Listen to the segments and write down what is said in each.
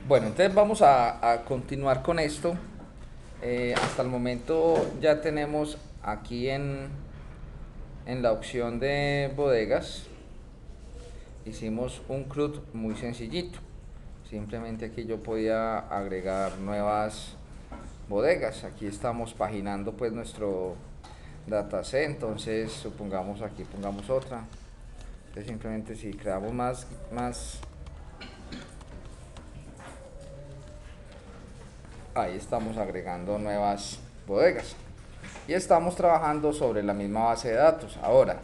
Bueno, entonces vamos a continuar con esto. Hasta el momento ya tenemos aquí en la opción de bodegas, hicimos un CRUD muy sencillito. Simplemente aquí yo podía agregar nuevas bodegas. Aquí estamos paginando pues nuestro dataset, entonces supongamos aquí pongamos otra. Entonces simplemente si creamos más, ahí estamos agregando nuevas bodegas y estamos trabajando sobre la misma base de datos. Ahora,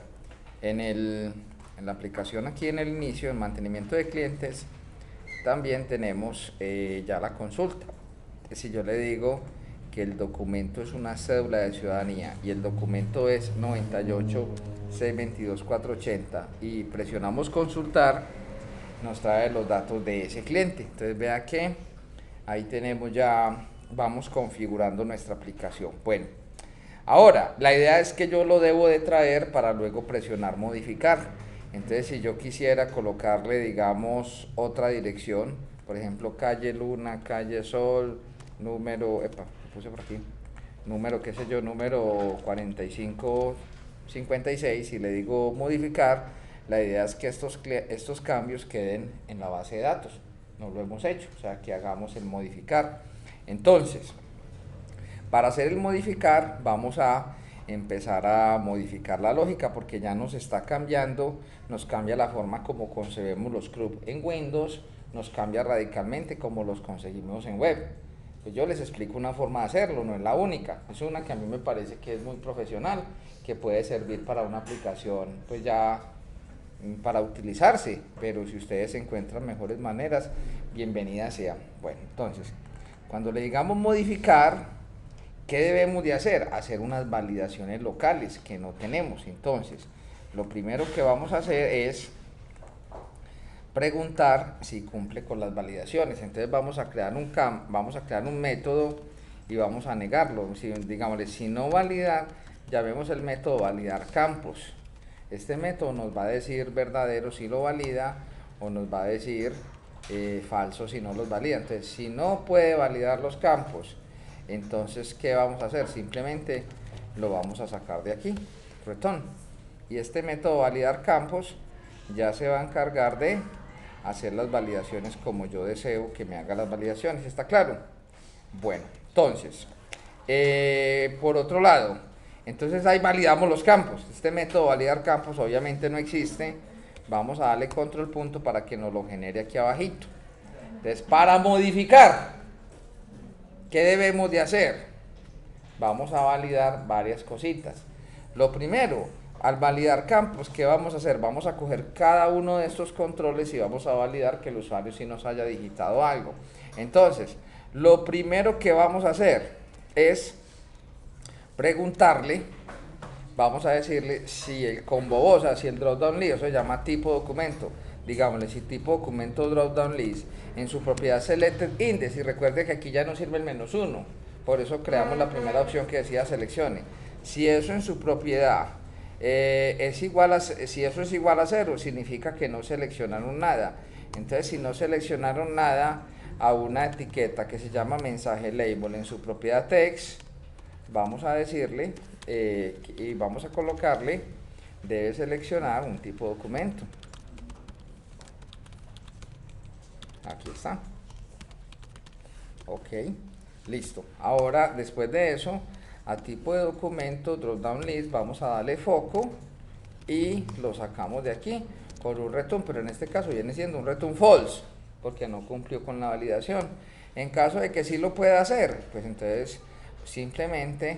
en la aplicación aquí en el inicio, en mantenimiento de clientes, también tenemos ya la consulta. Si yo le digo que el documento es una cédula de ciudadanía y el documento es 98-622-480 y presionamos consultar, nos trae los datos de ese cliente. Entonces vea que ahí tenemos ya, vamos configurando nuestra aplicación. Bueno, ahora la idea es que yo lo debo de traer para luego presionar modificar. Entonces si yo quisiera colocarle, digamos, otra dirección, por ejemplo calle Luna, calle Sol, número, epa, lo puse por aquí, número, qué sé yo, número 4556, y le digo modificar, la idea es que estos cambios queden en la base de datos. No lo hemos hecho, o sea que hagamos el modificar. Entonces, para hacer el modificar vamos a empezar a modificar la lógica porque ya nos está cambiando, nos cambia la forma como concebemos los CRUD en Windows, nos cambia radicalmente como los conseguimos en web. Pues yo les explico una forma de hacerlo, no es la única, es una que a mí me parece que es muy profesional, que puede servir para una aplicación pues ya para utilizarse, pero si ustedes encuentran mejores maneras, bienvenida sea. Bueno, entonces, cuando le digamos modificar, ¿qué debemos de hacer? Hacer unas validaciones locales que no tenemos. Entonces, lo primero que vamos a hacer es preguntar si cumple con las validaciones. Entonces vamos a crear un método y vamos a negarlo. Si, digámosle, si no valida, llamemos el método validar campos. Este método nos va a decir verdadero si lo valida o nos va a decir falso si no los valida. Entonces, si no puede validar los campos, entonces, ¿qué vamos a hacer? Simplemente lo vamos a sacar de aquí, return. Y este método validar campos ya se va a encargar de hacer las validaciones como yo deseo que me haga las validaciones. ¿Está claro? Bueno, entonces, por otro lado, entonces ahí validamos los campos. Este método validar campos obviamente no existe. Vamos a darle control punto para que nos lo genere aquí abajito. Entonces, para modificar, ¿qué debemos de hacer? Vamos a validar varias cositas. Lo primero, al validar campos, ¿qué vamos a hacer? Vamos a coger cada uno de estos controles y vamos a validar que el usuario sí nos haya digitado algo. Entonces, lo primero que vamos a hacer es preguntarle, vamos a decirle si el combo o sea, si el dropdown list, eso se llama tipo documento, digámosle si tipo documento dropdown list en su propiedad selected index, y recuerde que aquí ya no sirve el -1, por eso creamos la primera opción que decía seleccione. Si eso en su propiedad si eso es igual a 0, significa que no seleccionaron nada. Entonces, si no seleccionaron nada, a una etiqueta que se llama mensaje label en su propiedad text, vamos a decirle y vamos a colocarle, debe seleccionar un tipo de documento. Aquí está. Ok, listo. Ahora, después de eso, a tipo de documento, drop down list, vamos a darle foco y lo sacamos de aquí con un return, pero en este caso viene siendo un return false porque no cumplió con la validación. En caso de que sí lo pueda hacer, pues entonces simplemente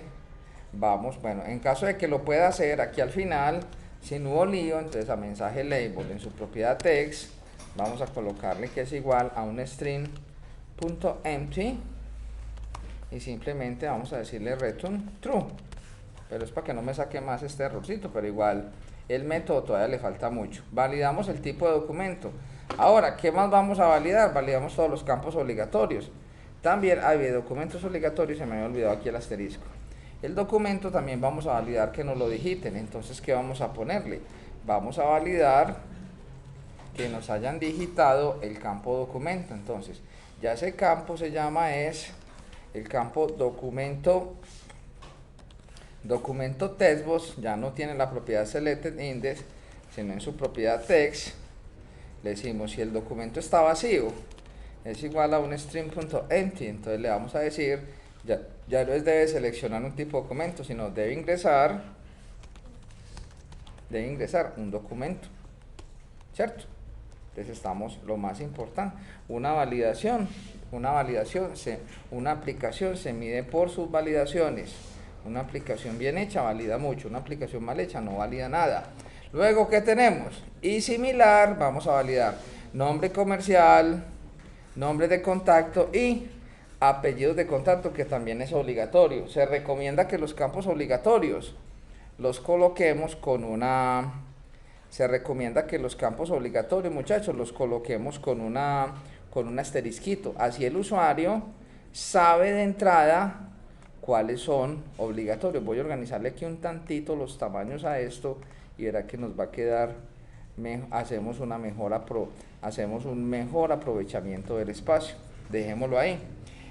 vamos, bueno, en caso de que lo pueda hacer, aquí al final, sin hubo lío, entonces a mensaje label en su propiedad text, vamos a colocarle que es igual a un string.empty y simplemente vamos a decirle return true, pero es para que no me saque más este errorcito, pero igual el método todavía le falta mucho. Validamos el tipo de documento. Ahora, ¿qué más vamos a validar? Validamos todos los campos obligatorios. También hay documentos obligatorios, se me había olvidado aquí el asterisco. El documento también vamos a validar que nos lo digiten. Entonces, ¿qué vamos a ponerle? Vamos a validar que nos hayan digitado el campo documento. Entonces, ya ese campo se llama el campo documento textbox, ya no tiene la propiedad selected index, sino en su propiedad text. Le decimos si el documento está vacío, es igual a un string.empty, entonces le vamos a decir, ya no debe seleccionar un tipo de documento, sino debe ingresar un documento, ¿cierto? Entonces estamos, lo más importante, una aplicación se mide por sus validaciones. Una aplicación bien hecha valida mucho, una aplicación mal hecha no valida nada. Luego, ¿qué tenemos? Y similar, vamos a validar nombre comercial, nombre de contacto y apellidos de contacto, que también es obligatorio. Se recomienda que los campos obligatorios los coloquemos con una... Se recomienda que los campos obligatorios, muchachos, los coloquemos con un asterisquito. Así el usuario sabe de entrada cuáles son obligatorios. Voy a organizarle aquí un tantito los tamaños a esto y verá que nos va a quedar, hacemos un mejor aprovechamiento del espacio. Dejémoslo ahí.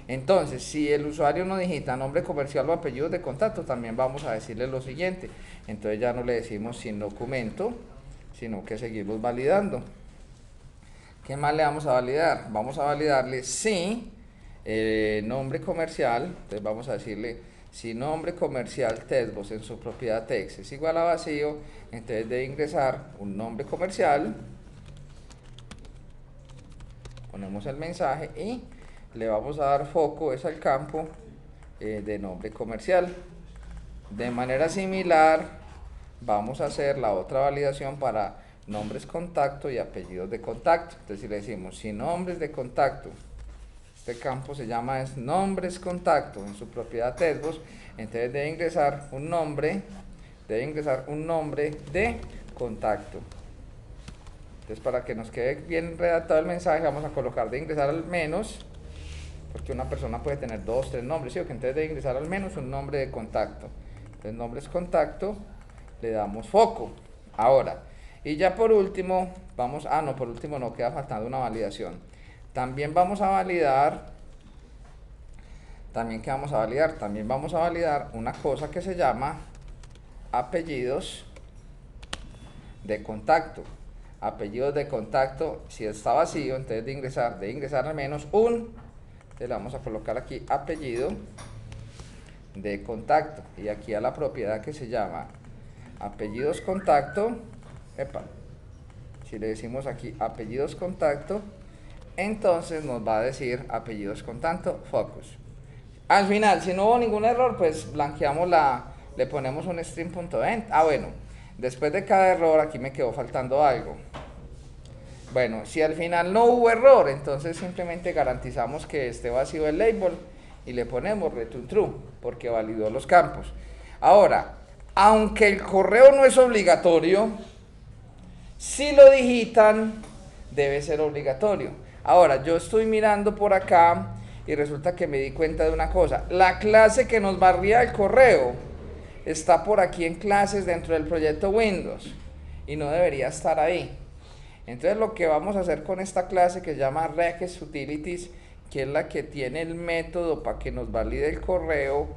Entonces, si el usuario no digita nombre comercial o apellidos de contacto, también vamos a decirle lo siguiente. Entonces ya no le decimos sin documento, sino que seguimos validando. ¿Qué más le vamos a validar? Vamos a validarle si nombre comercial, entonces vamos a decirle si nombre comercial textbox en su propiedad text es igual a vacío, entonces debe ingresar un nombre comercial, ponemos el mensaje y le vamos a dar foco es al campo de nombre comercial. De manera similar vamos a hacer la otra validación para nombres contacto y apellidos de contacto. Entonces si le decimos si nombres de contacto, este campo se llama nombres contacto en su propiedad textbox, entonces debe ingresar un nombre de contacto. Entonces para que nos quede bien redactado el mensaje vamos a colocar de ingresar al menos, porque una persona puede tener 2, 3 nombres, ¿sí? Entonces debe ingresar al menos un nombre de contacto. Entonces nombres contacto, le damos foco. Ahora, y ya por último, por último no, queda faltando una validación. También vamos a validar una cosa que se llama apellidos de contacto. Apellidos de contacto, si está vacío, entonces de ingresar al menos le vamos a colocar aquí apellido de contacto y aquí a la propiedad que se llama apellidos contacto, si le decimos aquí apellidos contacto, entonces nos va a decir apellidos contacto focus. Al final, si no hubo ningún error, pues blanqueamos le ponemos un string.end. Bueno, después de cada error aquí me quedó faltando algo. Bueno, si al final no hubo error, entonces simplemente garantizamos que esté vacío el label y le ponemos return true, porque validó los campos. Ahora, aunque el correo no es obligatorio, si lo digitan, debe ser obligatorio. Ahora, yo estoy mirando por acá y resulta que me di cuenta de una cosa. La clase que nos barría el correo está por aquí en clases dentro del proyecto Windows y no debería estar ahí. Entonces lo que vamos a hacer con esta clase que se llama Regex Utilities, que es la que tiene el método para que nos valide el correo,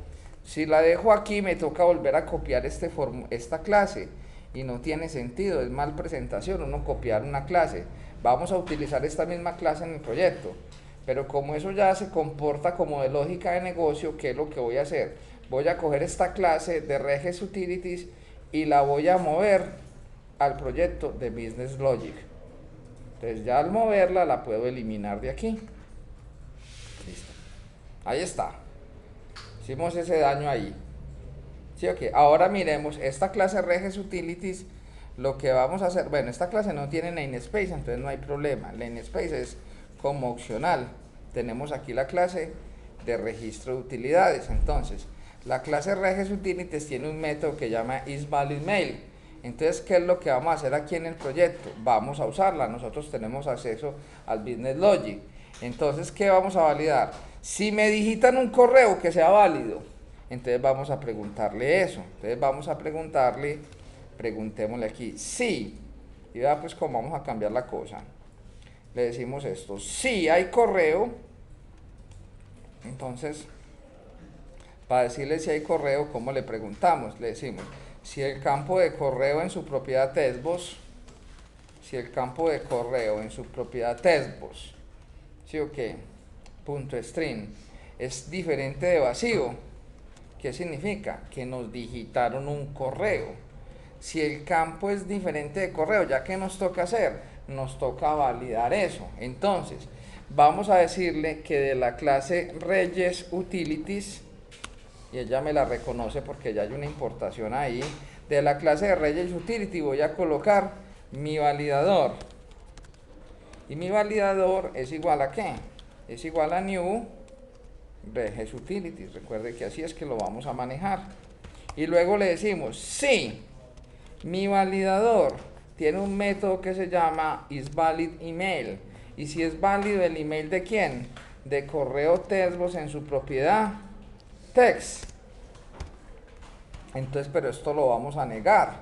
si la dejo aquí me toca volver a copiar esta clase y no tiene sentido, es mal presentación uno copiar una clase. Vamos a utilizar esta misma clase en el proyecto, pero como eso ya se comporta como de lógica de negocio, ¿qué es lo que voy a hacer? Voy a coger esta clase de Regex Utilities y la voy a mover al proyecto de Business Logic. Entonces ya al moverla la puedo eliminar de aquí. Listo. Ahí está. Hicimos ese daño ahí. ¿Sí o qué? Ahora miremos esta clase Regex Utilities. Lo que vamos a hacer, bueno, esta clase no tiene namespace, entonces no hay problema. Namespace es como opcional. Tenemos aquí la clase de registro de utilidades. Entonces, la clase Regex Utilities tiene un método que llama isValidMail. Entonces, ¿qué es lo que vamos a hacer aquí en el proyecto? Vamos a usarla. Nosotros tenemos acceso al Business Logic. Entonces, ¿qué vamos a validar? Si me digitan un correo que sea válido, entonces vamos a preguntarle eso. Entonces vamos a preguntémosle aquí, si Y vea pues cómo vamos a cambiar la cosa. Le decimos esto, si hay correo, entonces, para decirle si hay correo, ¿cómo le preguntamos? Le decimos, si el campo de correo en su propiedad testbox, si el campo de correo en su propiedad testbox, ¿sí o qué? Punto string, es diferente de vacío. ¿Qué significa? Que nos digitaron un correo. Si el campo es diferente de correo, ¿ya qué nos toca hacer? Nos toca validar eso. Entonces, vamos a decirle que de la clase Reyes Utilities, y ella me la reconoce porque ya hay una importación ahí, de la clase de Reyes Utility voy a colocar mi validador. Y mi validador es igual a ¿qué? Es igual a new Reyes Utilities. Recuerde que así es que lo vamos a manejar. Y luego le decimos, sí, mi validador tiene un método que se llama isValidEmail. Y si es válido el email de quién? De correo testbox en su propiedad text. Entonces, pero esto lo vamos a negar,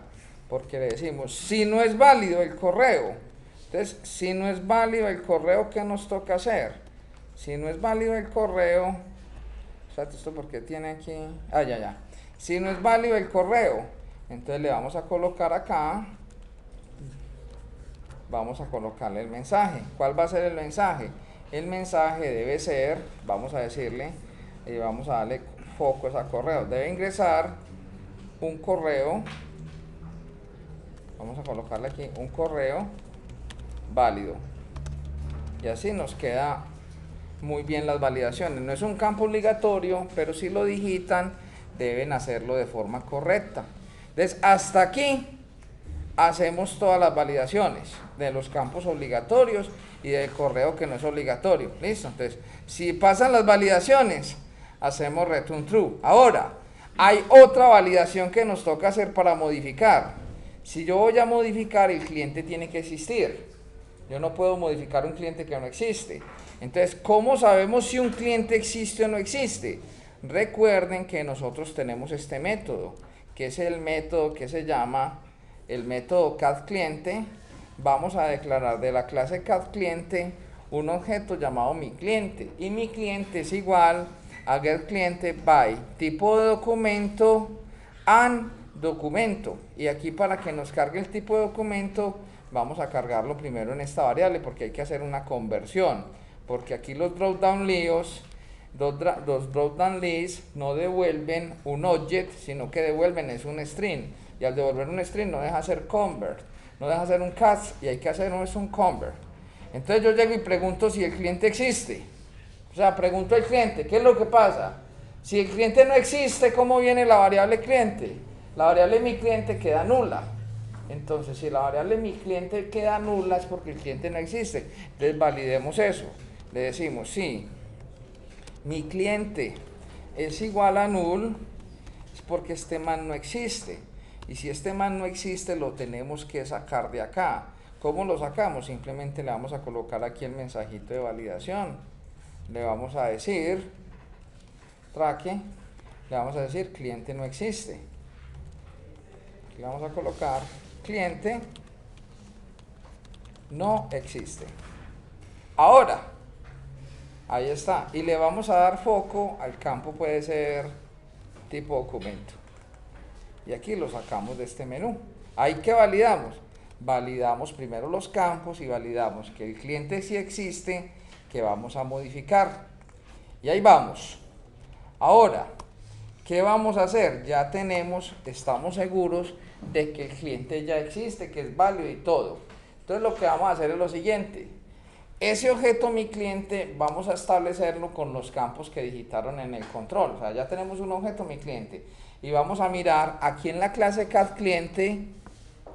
porque le decimos, si no es válido el correo. Entonces, si no es válido el correo, ¿qué nos toca hacer? Si no es válido el correo, fíjate esto porque tiene aquí, ya. Si no es válido el correo, entonces le vamos a colocar acá, vamos a colocarle el mensaje. ¿Cuál va a ser el mensaje? El mensaje debe ser, vamos a decirle, y vamos a darle focos a correo, debe ingresar un correo, vamos a colocarle aquí un correo válido, y así nos queda muy bien las validaciones. No es un campo obligatorio, pero si lo digitan deben hacerlo de forma correcta. Entonces, hasta aquí hacemos todas las validaciones de los campos obligatorios y del correo que no es obligatorio. ¿Listo? Entonces, si pasan las validaciones, hacemos return true. Ahora, hay otra validación que nos toca hacer para modificar. Si yo voy a modificar, el cliente tiene que existir. Yo no puedo modificar un cliente que no existe. Entonces, ¿cómo sabemos si un cliente existe o no existe? Recuerden que nosotros tenemos este método, que es el método que se llama el método CadCliente. Vamos a declarar de la clase CadCliente un objeto llamado miCliente. Y miCliente es igual a getCliente by tipo de documento and documento. Y aquí, para que nos cargue el tipo de documento, vamos a cargarlo primero en esta variable, porque hay que hacer una conversión, porque aquí los dropdown lists no devuelven un object, sino que devuelven es un string, y al devolver un string no deja hacer convert, no deja hacer un cast, y hay que hacer un convert. Entonces yo llego y pregunto si el cliente existe. O sea, pregunto al cliente, ¿qué es lo que pasa? Si el cliente no existe, ¿cómo viene la variable cliente? La variable mi cliente queda nula. Entonces, si la variable mi cliente queda nula, es porque el cliente no existe. Entonces, validemos eso. Le decimos, sí, mi cliente es igual a null, es porque este man no existe. Y si este man no existe, lo tenemos que sacar de acá. ¿Cómo lo sacamos? Simplemente le vamos a colocar aquí el mensajito de validación. Le vamos a decir, traque, le vamos a decir, cliente no existe. Le vamos a colocar, cliente no existe. Ahora, ahí está. Y le vamos a dar foco al campo, puede ser tipo documento. Y aquí lo sacamos de este menú. ¿Ahí qué validamos? Validamos primero los campos y validamos que el cliente sí existe, que vamos a modificar. Y ahí vamos. Ahora, ¿qué vamos a hacer? Ya estamos seguros de que el cliente ya existe, que es válido y todo. Entonces lo que vamos a hacer es lo siguiente. Ese objeto mi cliente vamos a establecerlo con los campos que digitaron en el control. O sea, ya tenemos un objeto mi cliente. Y vamos a mirar aquí en la clase CadCliente,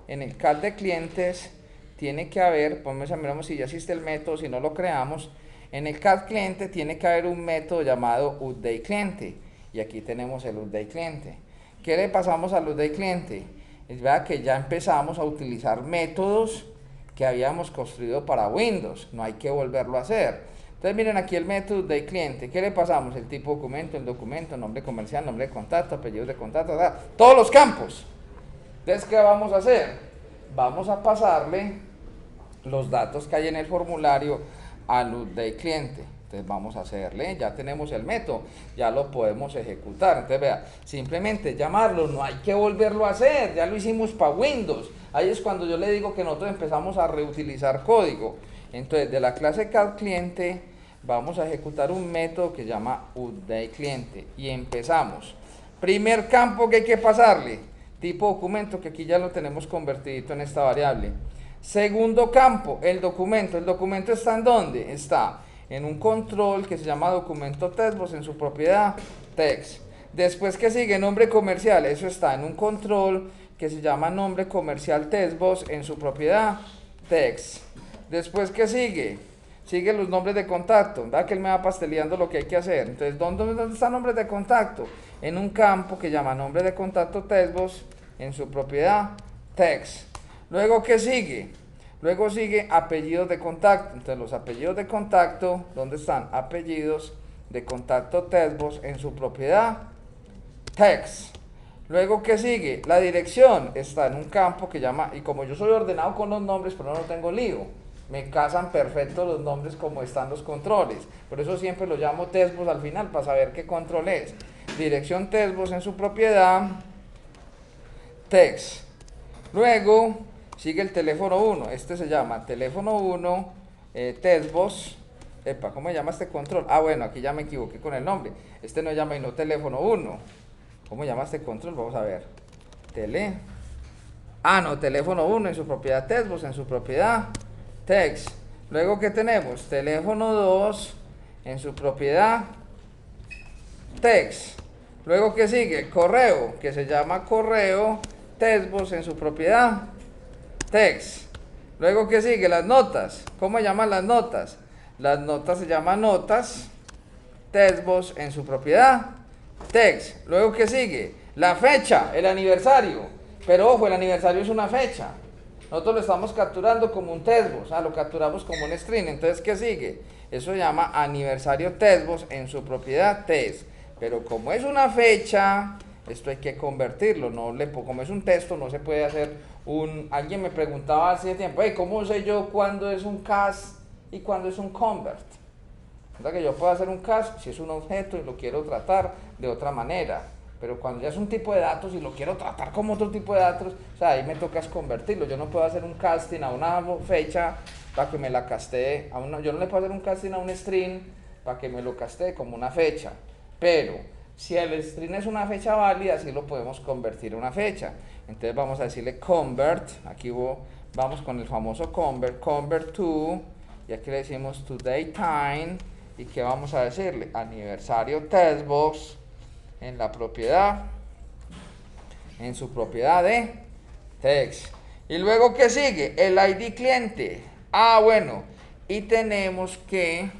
en el cal de clientes, tiene que haber, miramos si ya existe el método, si no lo creamos. En el CadCliente tiene que haber un método llamado updateCliente. Y aquí tenemos el updateCliente. ¿Qué le pasamos al updateCliente? Es verdad que ya empezamos a utilizar métodos que habíamos construido para Windows. No hay que volverlo a hacer. Entonces miren aquí el método updateCliente. ¿Qué le pasamos? El tipo documento, el documento, nombre comercial, nombre de contacto, apellidos de contacto, todos los campos. Entonces, ¿qué vamos a hacer? vamos a pasarle los datos que hay en el formulario al update cliente. Entonces vamos a hacerle, ya tenemos el método, ya lo podemos ejecutar. Entonces vea, simplemente llamarlo, no hay que volverlo a hacer, ya lo hicimos para Windows. Ahí es cuando yo le digo que nosotros empezamos a reutilizar código. Entonces de la clase CalCliente vamos a ejecutar un método que se llama updateCliente y empezamos. Primer campo que hay que pasarle, tipo documento, que aquí ya lo tenemos convertido en esta variable. Segundo campo, el documento. ¿El documento está en dónde? Está en un control que se llama documento textbox, en su propiedad text. Después, ¿qué sigue? Nombre comercial. Eso está en un control que se llama nombre comercial textbox, en su propiedad text. Después, ¿qué sigue? Sigue los nombres de contacto. ¿Verdad que él me va pasteleando lo que hay que hacer? Entonces, ¿dónde están nombres de contacto? En un campo que llama nombre de contacto textbox, en su propiedad text. Luego, ¿qué sigue? Luego sigue apellidos de contacto. Entonces, los apellidos de contacto, ¿dónde están? Apellidos de contacto textbox, en su propiedad text. Luego, ¿qué sigue? La dirección está en un campo que llama, y como yo soy ordenado con los nombres, pero no tengo lío, me casan perfecto los nombres como están los controles. Por eso siempre lo llamo textbox al final, para saber qué control es. Dirección textbox, en su propiedad text. Luego sigue el teléfono 1. Este se llama teléfono 1 textbox. Epa, ¿cómo se llama este control? Ah, bueno, aquí ya me equivoqué con el nombre. Este no llama y no teléfono 1. ¿Cómo se llama este control? Vamos a ver. Teléfono 1 en su propiedad textbox, en su propiedad text. Luego, ¿qué tenemos? Teléfono 2 en su propiedad text. Luego, ¿qué sigue? Correo, que se llama correo textbox, en su propiedad text. Luego, ¿qué sigue? Las notas. ¿Cómo se llaman las notas? Las notas se llaman notas textbox, en su propiedad text. Luego, ¿qué sigue? La fecha, el aniversario. Pero ojo, el aniversario es una fecha. Nosotros lo estamos capturando como un textbox, lo capturamos como un string. Entonces, ¿qué sigue? Eso se llama aniversario textbox, en su propiedad text. Pero como es una fecha, esto hay que convertirlo. Como es un texto, no se puede hacer un... Alguien me preguntaba hace tiempo, ¿cómo sé yo cuándo es un cast y cuándo es un convert? O sea, que yo puedo hacer un cast si es un objeto y lo quiero tratar de otra manera. Pero cuando ya es un tipo de datos y lo quiero tratar como otro tipo de datos, o sea, ahí me toca convertirlo. Yo no puedo hacer un casting a una fecha para que me la castee. Yo no le puedo hacer un casting a un string para que me lo castee como una fecha. Pero si el string es una fecha válida, sí lo podemos convertir a una fecha. Entonces vamos a decirle convert. Aquí vamos con el famoso convert to, y aquí le decimos today time. ¿Y qué vamos a decirle? Aniversario textbox, en la propiedad, en su propiedad de text. Y luego, ¿qué sigue? El ID cliente. Bueno, y tenemos que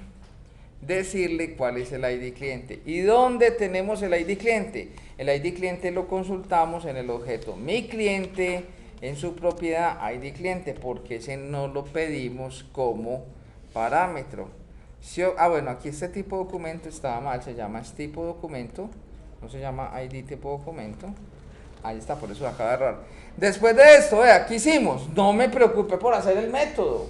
decirle cuál es el ID cliente. ¿Y dónde tenemos el ID cliente? El ID cliente lo consultamos en el objeto mi cliente, en su propiedad ID cliente, porque ese no lo pedimos como parámetro. Bueno, aquí este tipo de documento estaba mal, se llama tipo documento, no se llama ID tipo documento. Ahí está, por eso se acaba de errar. Después de esto, ¿qué hicimos? No me preocupé por hacer el método.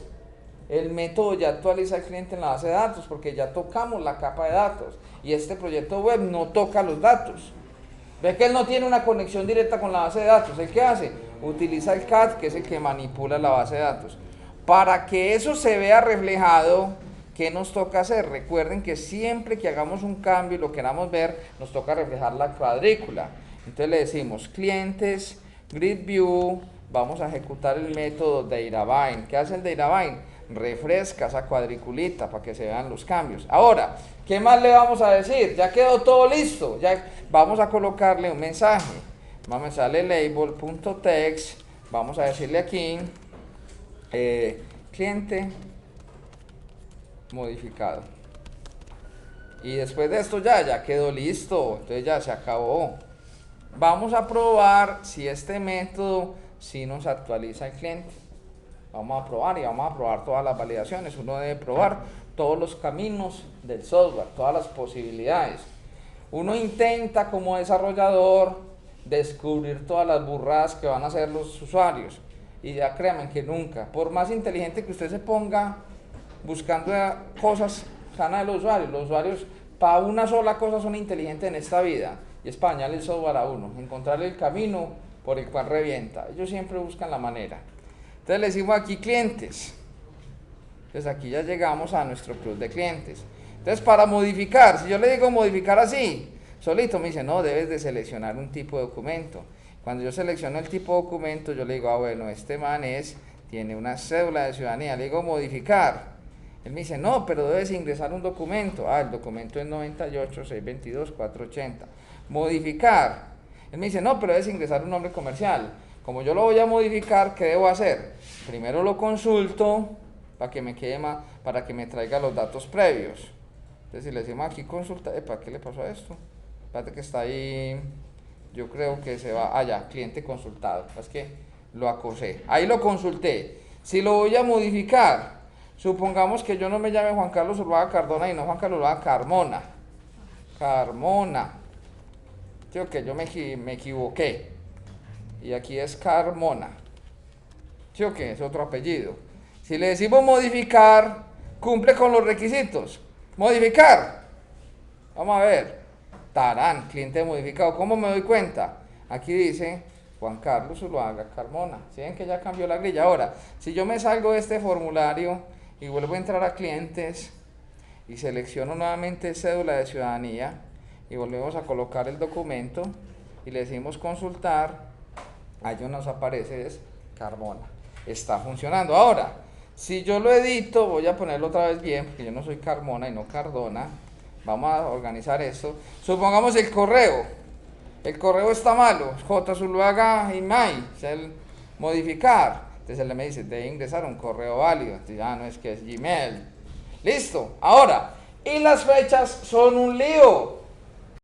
El método ya actualiza al cliente en la base de datos, porque ya tocamos la capa de datos. Y este proyecto web no toca los datos. Ve que él no tiene una conexión directa con la base de datos. ¿El qué hace? Utiliza el CAD, que es el que manipula la base de datos. Para que eso se vea reflejado, ¿qué nos toca hacer? Recuerden que siempre que hagamos un cambio y lo queramos ver, nos toca reflejar la cuadrícula. Entonces le decimos clientes, grid view, vamos a ejecutar el método dataBind. ¿Qué hace el dataBind? Refresca esa cuadriculita para que se vean los cambios. Ahora, ¿qué más le vamos a decir? Ya quedó todo listo. Ya vamos a colocarle un mensaje. Vamos a darle label.text. Vamos a decirle aquí cliente modificado. Y después de esto ya quedó listo. Entonces ya se acabó. Vamos a probar si este método sí nos actualiza el cliente. Vamos a probar y vamos a probar todas las validaciones. Uno debe probar todos los caminos del software, todas las posibilidades. Uno intenta como desarrollador descubrir todas las burradas que van a hacer los usuarios. Y ya créanme que nunca, por más inteligente que usted se ponga buscando cosas sanas de los usuarios para una sola cosa son inteligentes en esta vida, y es para dañarle el software a uno, encontrarle el camino por el cual revienta. Ellos siempre buscan la manera. Entonces le decimos aquí clientes. Entonces aquí ya llegamos a nuestro club de clientes. Entonces para modificar, si yo le digo modificar así, solito me dice, no, debes de seleccionar un tipo de documento. Cuando yo selecciono el tipo de documento, yo le digo, bueno, este man tiene una cédula de ciudadanía, le digo modificar. Él me dice, no, pero debes ingresar un documento. El documento es 98-622-480. Modificar. Él me dice, no, pero debes ingresar un nombre comercial. Como yo lo voy a modificar, ¿qué debo hacer? Primero lo consulto para que me para que me traiga los datos previos. Entonces si le decimos aquí consulta, ¿para qué le pasó a esto? Espérate que está ahí, yo creo que se va, ya, cliente consultado, es que lo acosé, ahí lo consulté. Si lo voy a modificar, supongamos que yo no me llame Juan Carlos Urbana Cardona y no Juan Carlos Urbana Carmona. Creo que yo me equivoqué. Y aquí es Carmona. ¿Sí o qué? Es otro apellido. Si le decimos modificar, cumple con los requisitos. Modificar. Vamos a ver. Tarán, cliente modificado. ¿Cómo me doy cuenta? Aquí dice Juan Carlos Urbana Carmona. ¿Sí ven que ya cambió la grilla? Ahora, si yo me salgo de este formulario y vuelvo a entrar a clientes y selecciono nuevamente cédula de ciudadanía y volvemos a colocar el documento y le decimos consultar, ahí nos aparece es Carmona. Está funcionando. Ahora, si yo lo edito, voy a ponerlo otra vez bien, porque yo no soy Carmona y no Cardona. Vamos a organizar esto. Supongamos el correo. El correo está malo. J. Zuluaga Imay. Es el modificar. Entonces él me dice, debe ingresar un correo válido. Entonces, no es que es Gmail. Listo. Ahora, y las fechas son un lío.